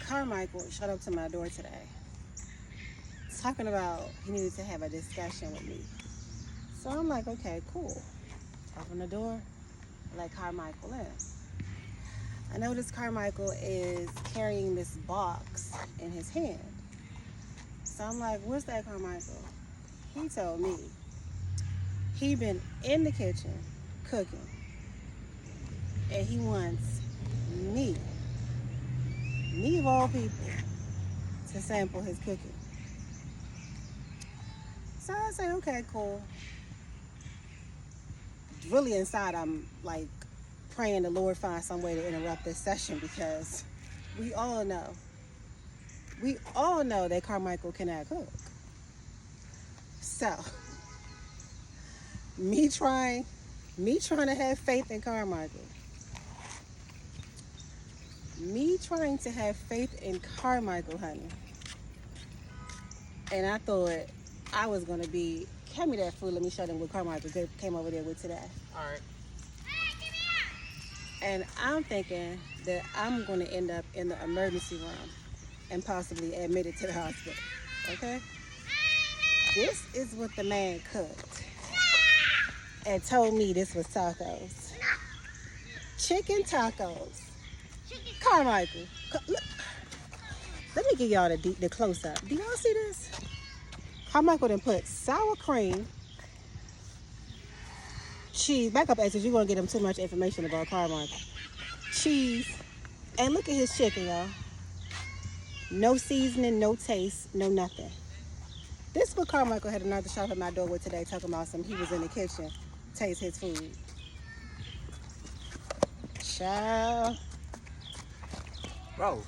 Carmichael showed up to my door today, talking about he needed to have a discussion with me. So I'm like, okay, cool. Open the door, let Carmichael in. I noticed Carmichael is carrying this box in his hand. So I'm like, what's that, Carmichael? He told me he been in the kitchen cooking, and he wants me of all people, to sample his cooking. So I say, okay, cool. Really inside, I'm like praying the Lord find some way to interrupt this session, because we all know that Carmichael cannot cook. So me trying to have faith in Carmichael. Me trying to have faith in Carmichael, honey. And I thought I was gonna be, hand me that food, let me show them what Carmichael came over there with today. All right. And I'm thinking that I'm gonna end up in the emergency room and possibly admitted to the hospital, okay? This is what the man cooked and told me this was tacos. Chicken tacos. Carmichael, look. Let me give y'all the close-up. Do y'all see this? Carmichael done put sour cream, cheese. Back up, Exes. You're going to get them too much information about Carmichael. Cheese. And look at his chicken, y'all. No seasoning, no taste, no nothing. This is what Carmichael had another shop at my door with today, talking about he was in the kitchen. Taste his food. Child. Bro.